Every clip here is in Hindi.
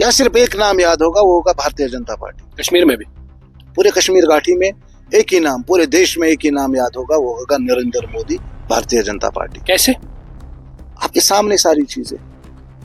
या सिर्फ एक नाम याद होगा, वो होगा भारतीय जनता पार्टी। कश्मीर में भी, पूरे कश्मीर घाटी में एक ही नाम, पूरे देश में एक ही नाम याद होगा, वो होगा नरेंद्र मोदी, भारतीय जनता पार्टी। कैसे? आपके सामने सारी चीजें।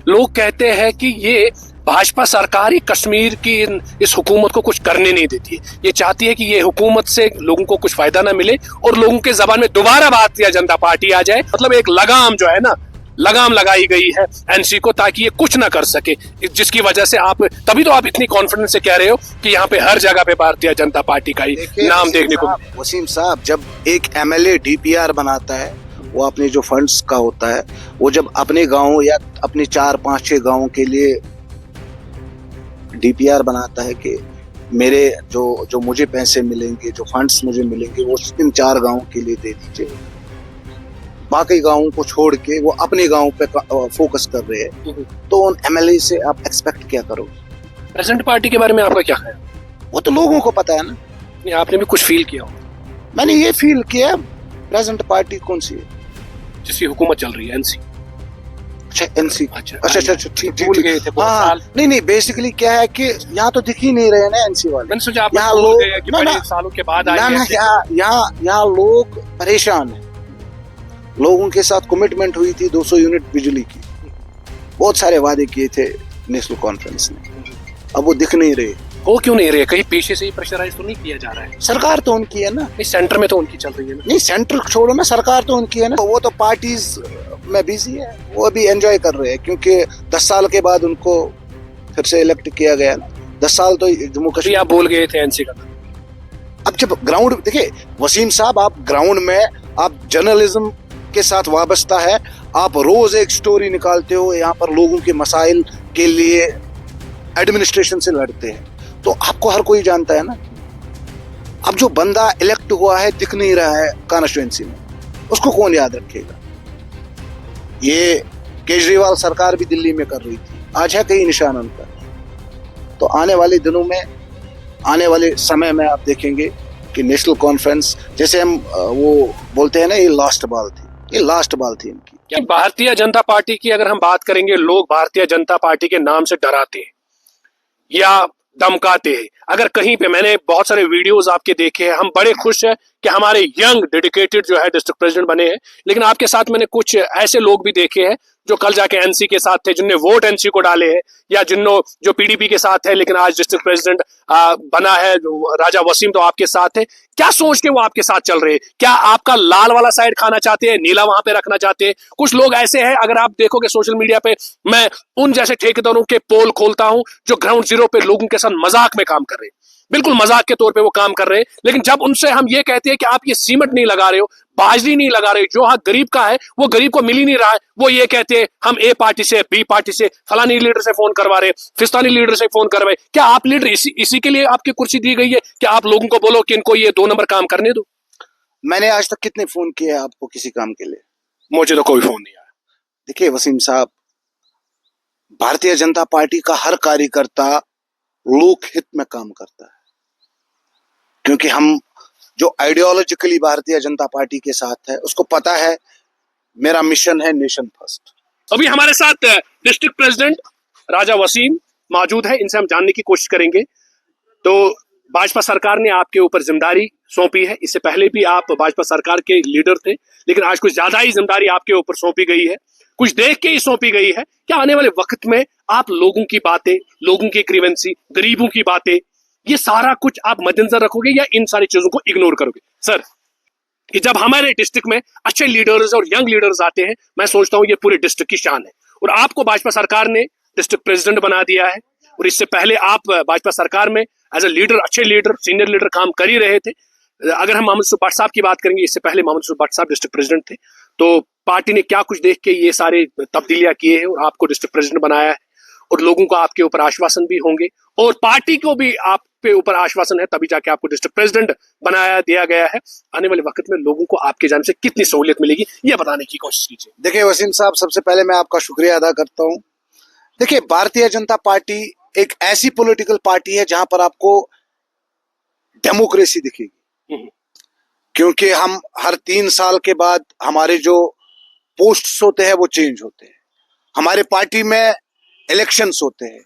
लोग कहते हैं कि ये भाजपा सरकार ही कश्मीर की इस हुकूमत को कुछ करने नहीं देती है। ये चाहती है कि ये हुकूमत से लोगों को कुछ फायदा ना मिले और लोगों के जबान में दोबारा भारतीय जनता पार्टी आ जाए। मतलब एक लगाम जो है ना, लगाम लगाई गई है एनसी को, ताकि ये कुछ ना कर सके, जिसकी वजह से आप, तभी तो आप इतनी कॉन्फिडेंस से कह रहे हो कि यहाँ पे हर जगह पे भारतीय जनता पार्टी का ही नाम देखने को। वसीम साहब, जब एक एमएलए डीपीआर बनाता है, वो अपने जो फंड्स का होता है, वो जब अपने गांव या अपने 4-5-6 गांवों के लिए डीपीआर बनाता है कि मेरे जो मुझे पैसे मिलेंगे, जो फंड्स मुझे मिलेंगे, वो इन 4 गांवों के लिए दे दीजिए, बाकी गांवों को छोड़ के वो अपने गांव पे फोकस कर रहे हैं, तो उन एमएलए से आप एक्सपेक्ट क्या करोगे? प्रेजेंट पार्टी के बारे में आपका क्या ख्याल? वो तो लोगों को पता है ना। नहीं, आपने भी कुछ फील किया हो? मैंने ये फील किया, प्रेजेंट पार्टी कौन सी है जिसकी हुकूमत चल रही है? एनसी। अच्छा, एनसी। अच्छा, ठीक, भूल गए थे। हाँ, नहीं, बेसिकली क्या है कि यहाँ तो दिख ही नहीं रहे ना एनसी वाले। मैंने सोचा आप यहाँ लोग लोग कि बड़े सालों के बाद आए हैं। यहाँ लोग परेशान हैं। लोगों के साथ कमिटमेंट हुई थी 200 यूनिट बिजली की, बहुत सारे वादे किए थे नेशनल कॉन्फ्रेंस ने, अब वो दिख नहीं रहे। वो क्यों नहीं रहे? कहीं पीछे से ही प्रेशराइज तो नहीं किया जा रहा है? सरकार तो उनकी है ना। नहीं, सेंटर में तो उनकी चल रही है ना। नहीं, सेंटर छोड़ो ना, सरकार तो उनकी है ना। वो तो पार्टीज में बिजी है, वो अभी एंजॉय कर रहे हैं, क्योंकि 10 साल के बाद उनको फिर से इलेक्ट किया गया ना। 10 साल तो जम्मू कश्मीर। आप बोल गए थे एनसी का। अब जब ग्राउंड देखिए वसीम साहब, आप ग्राउंड में, आप जर्नलिज्म के साथ वाबस्ता है, आप रोज एक स्टोरी निकालते हो, यहाँ पर लोगों के मसाइल के लिए एडमिनिस्ट्रेशन से लड़ते हैं, तो आपको हर कोई जानता है ना। अब जो बंदा इलेक्ट हुआ है, दिख नहीं रहा है कॉन्स्टिट्यूएंसी में, उसको कौन याद रखेगा? ये केजरीवाल सरकार भी दिल्ली में कर रही थी, आज है कहीं निशान उनका। तो आने वाले दिनों में, आने वाले समय में आप देखेंगे कि नेशनल कॉन्फ्रेंस, जैसे हम वो बोलते हैं ना, ये लास्ट बॉल थी, ये लास्ट बॉल थी इनकी। क्या भारतीय जनता पार्टी की अगर हम बात करेंगे, लोग भारतीय जनता पार्टी के नाम से डराते हैं या धमकाते हैं। अगर कहीं पे, मैंने बहुत सारे वीडियोस आपके देखे हैं, हम बड़े खुश हैं कि हमारे यंग डेडिकेटेड जो है डिस्ट्रिक्ट प्रेसिडेंट बने हैं, लेकिन आपके साथ मैंने कुछ ऐसे लोग भी देखे हैं जो कल जाके एनसी के साथ थे, जिनने वोट एनसी को डाले हैं, या जो पीडीपी के साथ है लेकिन आज डिस्ट्रिक्ट प्रेसिडेंट बना है राजा वसीम, तो आपके साथ है। क्या सोच के वो आपके साथ चल रहे हैं? क्या आपका लाल वाला साइड खाना चाहते हैं, नीला वहां पे रखना चाहते हैं? कुछ लोग ऐसे हैं, अगर आप देखोगे सोशल मीडिया पे, मैं उन जैसे ठेकेदारों के पोल खोलता हूं जो ग्राउंड जीरो पे लोगों के साथ मजाक में काम कर रहे हैं, बिल्कुल मजाक के तौर पे वो काम कर रहे हैं। लेकिन जब उनसे हम ये कहते हैं कि आप ये सीमेंट नहीं लगा रहे हो, बाजरी नहीं लगा रहे हो, जो हक गरीब का है वो गरीब को मिल ही नहीं रहा है, वो ये कहते हैं हम ए पार्टी से, बी पार्टी से, फलानी लीडर से फोन करवा रहे, फिस्तानी लीडर से फोन करवाए। क्या आप लीडर इसी के लिए आपकी कुर्सी दी गई है कि आप लोगों को बोलो कि इनको ये 2 नंबर काम करने दो? मैंने आज तक कितने फोन किए आपको किसी काम के लिए? मुझे तो कोई फोन नहीं आया। देखिए वसीम साहब, भारतीय जनता पार्टी का हर कार्यकर्ता लोक हित में काम करता है, क्योंकि हम जो आइडियोलॉजिकली भारतीय जनता पार्टी के साथ है, उसको पता है मेरा मिशन है नेशन फर्स्ट। अभी हमारे साथ डिस्ट्रिक्ट प्रेसिडेंट राजा वसीम मौजूद है, इनसे हम जानने की कोशिश करेंगे। तो भाजपा सरकार ने आपके ऊपर जिम्मेदारी सौंपी है, इससे पहले भी आप भाजपा सरकार के लीडर थे, लेकिन आज कुछ ज्यादा ही जिम्मेदारी आपके ऊपर सौंपी गई है, कुछ देख के ही सौंपी गई है। क्या आने वाले वक्त में आप लोगों की बातें, लोगों की ग्रीवेंसी, गरीबों की बातें, ये सारा कुछ आप मद्देनजर रखोगे या इन सारी चीजों को इग्नोर करोगे? सर, कि जब हमारे डिस्ट्रिक्ट में अच्छे लीडर्स और यंग लीडर्स आते हैं, मैं सोचता हूं ये पूरे डिस्ट्रिक्ट की शान है, और आपको भाजपा सरकार ने डिस्ट्रिक्ट प्रेसिडेंट बना दिया है, और इससे पहले आप भाजपा सरकार में एज ए लीडर, अच्छे लीडर, सीनियर लीडर काम कर ही रहे थे। अगर हम मोहम्मद यूसुफ भट्ट साहब की बात करेंगे, इससे पहले मोहम्मद यूसुफ भट्ट साहब डिस्ट्रिक्ट प्रेसिडेंट थे, तो पार्टी ने क्या कुछ देख के ये सारे तब्दीलियां किए हैं और आपको डिस्ट्रिक्ट प्रेसिडेंट बनाया है, और लोगों को आपके ऊपर आश्वासन भी होंगे और पार्टी को भी आप पे ऊपर आश्वासन है, तभी जाके आपको डिस्ट्रिक्ट प्रेसिडेंट बनाया दिया गया है। आने वाले वक्त में लोगों को आपके जाने से कितनी सहूलियत मिलेगी, ये बताने की कोशिश कीजिए। देखिए वसीम साहब, सबसे पहले मैं आपका शुक्रिया अदा करता हूं। देखिए, भारतीय जनता पार्टी एक ऐसी पॉलिटिकल पार्टी है जहां पर आपको डेमोक्रेसी दिखेगी, क्योंकि हम हर 3 साल के बाद हमारे जो पोस्ट्स होते हैं वो चेंज होते हैं, हमारे पार्टी में इलेक्शंस होते हैं।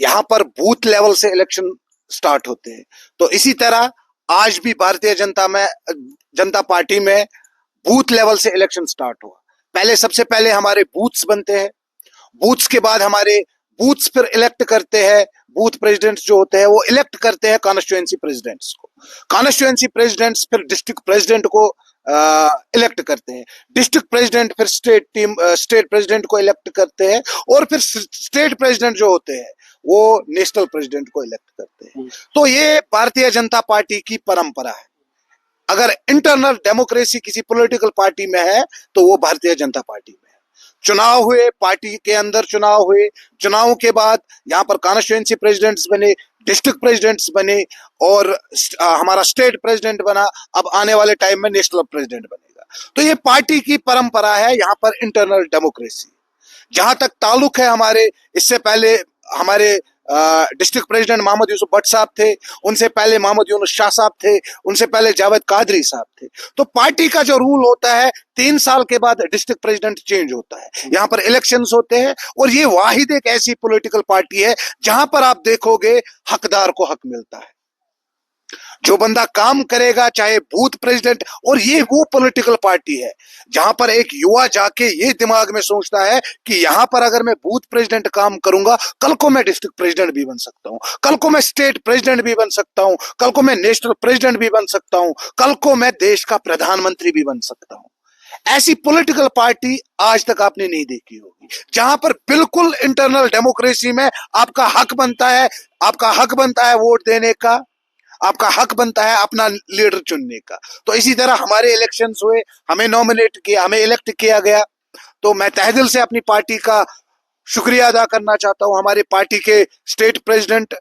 यहाँ पर बूथ लेवल से इलेक्शन स्टार्ट होते हैं। तो इसी तरह आज भी भारतीय जनता पार्टी में बूथ लेवल से इलेक्शन स्टार्ट हुआ। पहले सबसे पहले हमारे बूथ्स बनते हैं, बूथ्स के बाद हमारे बूथ्स फिर इलेक्ट करते हैं, बूथ प्रेसिडेंट्स जो होते हैं वो इलेक्ट करते हैं कॉन्स्टिट्यूएंसी प्रेसिडेंट्स को, कॉन्स्टिट्यूएंसी प्रेसिडेंट्स फिर डिस्ट्रिक्ट प्रेसिडेंट को इलेक्ट करते हैं, डिस्ट्रिक्ट प्रेसिडेंट फिर स्टेट प्रेसिडेंट को इलेक्ट करते हैं, और फिर स्टेट प्रेसिडेंट जो होते हैं वो नेशनल प्रेसिडेंट को इलेक्ट करते हैं। तो ये भारतीय जनता पार्टी की परंपरा है। अगर इंटरनल डेमोक्रेसी किसी पॉलिटिकल पार्टी में है तो वो भारतीय जनता पार्टी में है। चुनाव हुए, पार्टी के अंदर चुनाव हुए, चुनाव के बाद यहाँ पर कॉन्स्टिट्यूएंसी प्रेसिडेंट्स बने, डिस्ट्रिक्ट प्रेसिडेंट्स बने, और हमारा स्टेट प्रेसिडेंट बना। अब आने वाले टाइम में नेशनल प्रेसिडेंट बनेगा। तो ये पार्टी की परंपरा है यहाँ पर इंटरनल डेमोक्रेसी। जहां तक ताल्लुक है हमारे, इससे पहले हमारे डिस्ट्रिक्ट प्रेसिडेंट मोहम्मद यूसुफ भट्ट साहब थे, उनसे पहले मोहम्मद यूनुस शाह साहब थे, उनसे पहले जावेद कादरी साहब थे। तो पार्टी का जो रूल होता है 3 साल के बाद डिस्ट्रिक्ट प्रेसिडेंट चेंज होता है, यहाँ पर इलेक्शंस होते हैं, और ये वाहिद एक ऐसी पॉलिटिकल पार्टी है जहां पर आप देखोगे हकदार को हक मिलता है। जो बंदा काम करेगा, चाहे बूथ प्रेसिडेंट, और ये वो पॉलिटिकल पार्टी है जहां पर एक युवा जाके ये दिमाग में सोचता है कि यहां पर अगर मैं बूथ प्रेसिडेंट काम करूंगा, कल को मैं डिस्ट्रिक्ट प्रेसिडेंट भी बन सकता हूं, कल को मैं स्टेट प्रेसिडेंट भी बन सकता हूं, कल को मैं नेशनल प्रेसिडेंट भी बन सकता हूं, कल को मैं देश का प्रधानमंत्री भी बन सकता हूं। ऐसी पॉलिटिकल पार्टी आज तक आपने नहीं देखी होगी, जहां पर बिल्कुल इंटरनल डेमोक्रेसी में आपका हक बनता है वोट देने का, आपका हक बनता है अपना लीडर चुनने का। तो इसी तरह हमारे इलेक्शंस हुए, हमें नॉमिनेट किया, हमें इलेक्ट किया गया। तो मैं तहे दिल से अपनी पार्टी का शुक्रिया अदा करना चाहता हूं, हमारे पार्टी के स्टेट प्रेसिडेंट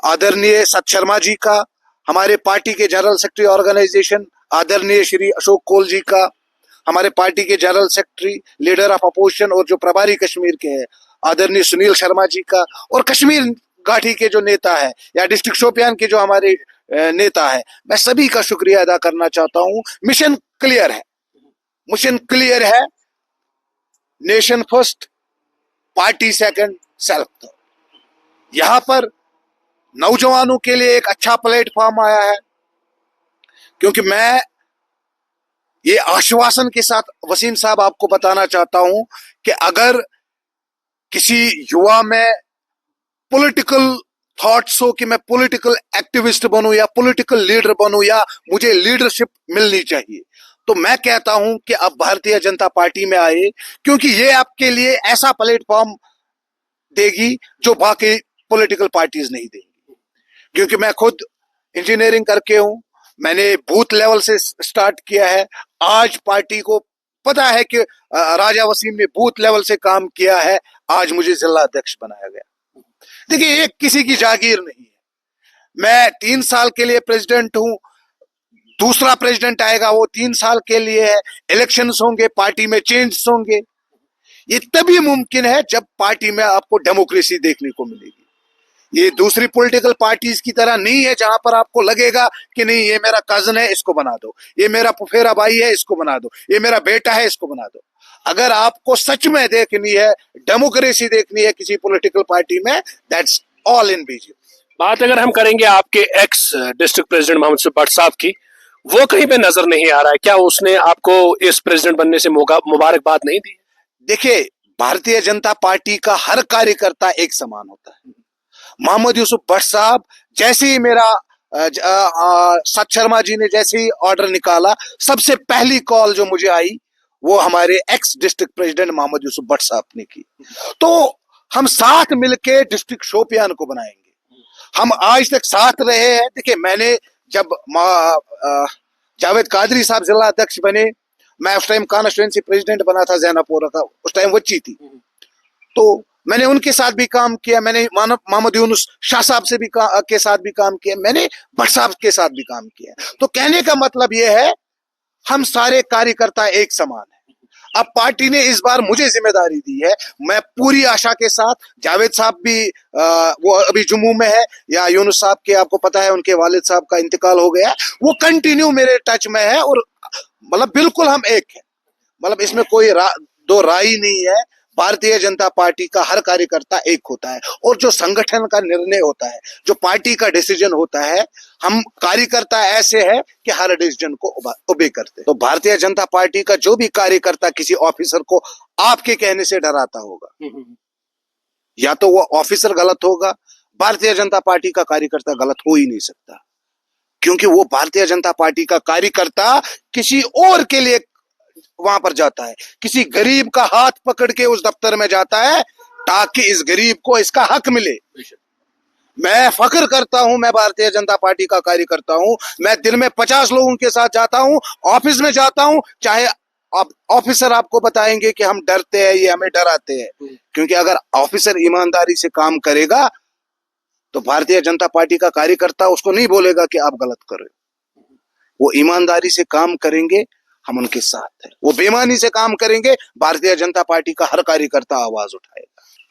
आदरणीय सत शर्मा जी का, हमारे पार्टी के जनरल सेक्रेटरी ऑर्गेनाइजेशन आदरणीय श्री अशोक कोल जी का, हमारे पार्टी के general secretary leader of opposition और जो प्रभारी कश्मीर के हैं आदरणीय सुनील शर्मा जी का, और कश्मीर घाटी के जो नेता है या डिस्ट्रिक्ट शोपियान के जो हमारे नेता है, मैं सभी का शुक्रिया अदा करना चाहता हूं। मिशन क्लियर है, nation first, party second, self third. यहां पर नौजवानों के लिए एक अच्छा प्लेटफॉर्म आया है, क्योंकि मैं ये आश्वासन के साथ वसीम साहब आपको बताना चाहता हूं कि अगर किसी युवा में पॉलिटिकल थॉट्स हो कि मैं पॉलिटिकल एक्टिविस्ट बनूं या पॉलिटिकल लीडर बनूं या मुझे लीडरशिप मिलनी चाहिए, तो मैं कहता हूं कि आप भारतीय जनता पार्टी में आए, क्योंकि ये आपके लिए ऐसा प्लेटफॉर्म देगी जो बाकी पॉलिटिकल पार्टीज नहीं देंगी। क्योंकि मैं खुद इंजीनियरिंग करके हूं, मैंने बूथ लेवल से स्टार्ट किया है। आज पार्टी को पता है कि राजा वसीम ने बूथ लेवल से काम किया है, आज मुझे जिला अध्यक्ष बनाया गया। देखिए, ये किसी की जागीर नहीं है। मैं 3 साल के लिए प्रेसिडेंट हूं, दूसरा प्रेसिडेंट आएगा वो 3 साल के लिए है, इलेक्शंस होंगे, पार्टी में चेंज होंगे। ये तभी मुमकिन है जब पार्टी में आपको डेमोक्रेसी देखने को मिलेगी। ये दूसरी पॉलिटिकल पार्टीज की तरह नहीं है जहां पर आपको लगेगा कि नहीं ये मेरा कजन है इसको बना दो, ये मेरा फुफेरा भाई है इसको बना दो, ये मेरा बेटा है इसको बना दो। अगर आपको सच में देखनी है, डेमोक्रेसी देखनी है किसी पॉलिटिकल पार्टी में, दैट्स ऑल इन बीजेपी। बात अगर हम करेंगे आपके ex district president Mohammad Yusuf Bhat साहब की, वो कहीं पे नजर नहीं आ रहा है, क्या उसने आपको इस प्रेसिडेंट बनने से मुबारकबाद नहीं दी? देखिए, भारतीय जनता पार्टी का हर कार्यकर्ता एक समान होता है। मोहम्मद यूसुफ भट्ट साहब जैसे ही मेरा सत शर्मा जी ने जैसे ही ऑर्डर निकाला, सबसे पहली कॉल जो मुझे आई वो हमारे ex district president Mohammad Yusuf Bhat साहब ने की। तो हम साथ मिलके डिस्ट्रिक्ट शोपियान को बनाएंगे। हम आज तक साथ रहे हैं। देखिए, मैंने जब जावेद कादरी साहब जिला अध्यक्ष बने, मैं उस टाइम कॉन्स्टिट्यूएंसी प्रेसिडेंट बना था जैनापुरा का, उस टाइम वच्ची थी, तो मैंने उनके साथ भी काम किया, मैंने मोहम्मद यूनुस शाह साहब से भी के साथ भी काम किया, मैंने भट्ट साहब के साथ भी काम किया। तो कहने का मतलब यह है, हम सारे कार्यकर्ता एक समान हैं। अब पार्टी ने इस बार मुझे जिम्मेदारी दी है, मैं पूरी आशा के साथ, जावेद साहब भी वो अभी जम्मू में है, या यूनुस साहब के आपको पता है उनके वालिद साहब का इंतकाल हो गया, वो कंटिन्यू मेरे टच में है, और मतलब बिल्कुल हम एक है, मतलब इसमें कोई दो राय नहीं है। भारतीय जनता पार्टी का हर कार्यकर्ता एक होता है, और जो संगठन का निर्णय होता है, जो पार्टी का डिसीजन होता है, हम कार्यकर्ता ऐसे हैं कि हर डिसीजन को ओबे करते हैं। तो भारतीय जनता पार्टी का जो भी कार्यकर्ता किसी ऑफिसर को आपके कहने से डराता होगा, या तो वो ऑफिसर गलत होगा, भारतीय जनता पार्टी का कार्यकर्ता गलत हो ही नहीं सकता, क्योंकि वो भारतीय जनता पार्टी का कार्यकर्ता किसी और के लिए वहां पर जाता है, किसी गरीब का हाथ पकड़ के उस दफ्तर में जाता है ताकि इस गरीब को इसका हक मिले। मैं फख्र करता हूं, मैं भारतीय जनता पार्टी का कार्यकर्ता हूं। मैं दिन में 50 लोगों के साथ जाता हूं, ऑफिस में जाता हूं, चाहे ऑफिसर आपको बताएंगे कि हम डरते हैं, ये हमें डराते हैं, क्योंकि अगर ऑफिसर ईमानदारी से काम करेगा तो भारतीय जनता पार्टी का कार्यकर्ता उसको नहीं बोलेगा कि आप गलत कर रहे हो। वो ईमानदारी से काम करेंगे, हम उनके साथ हैं। वो बेईमानी से काम करेंगे, भारतीय जनता पार्टी का हर कार्यकर्ता आवाज उठाएगा।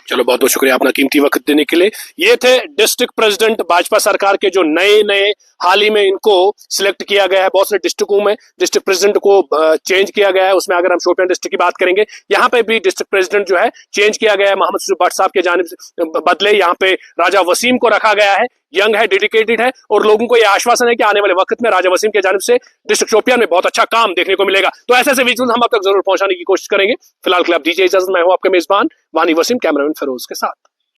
चलो, बहुत बहुत शुक्रिया अपना कीमती वक्त देने के लिए। ये थे डिस्ट्रिक्ट प्रेसिडेंट भाजपा सरकार के, जो नए हाल ही में इनको सिलेक्ट किया गया है। बहुत से डिस्ट्रिक्टों में डिस्ट्रिक्ट प्रेसिडेंट को चेंज किया गया है। उसमें अगर हम शोपियां डिस्ट्रिक्ट की बात करेंगे, यहाँ पे भी डिस्ट्रिक्ट प्रेसिडेंट जो है चेंज किया गया है। मोहम्मद यूसुफ भट्ट साहब के जानिब से बदले यहाँ पे राजा वसीम को रखा गया है। यंग है, डेडिकेटेड है, और लोगों को यह आश्वासन है कि आने वाले वक्त में राजा वसीम के जानिब से डिस्ट्रिक्ट शोपियां में बहुत अच्छा काम देखने को मिलेगा। तो ऐसे ऐसे विजुअल हम अब तक जरूर पहुंचाने की कोशिश करेंगे। फिलहाल के लिए आप दीजिए इजाजत। मैं हूं आपका मेजबान वानी वसीम, कैमरामैन फिरोज के साथ।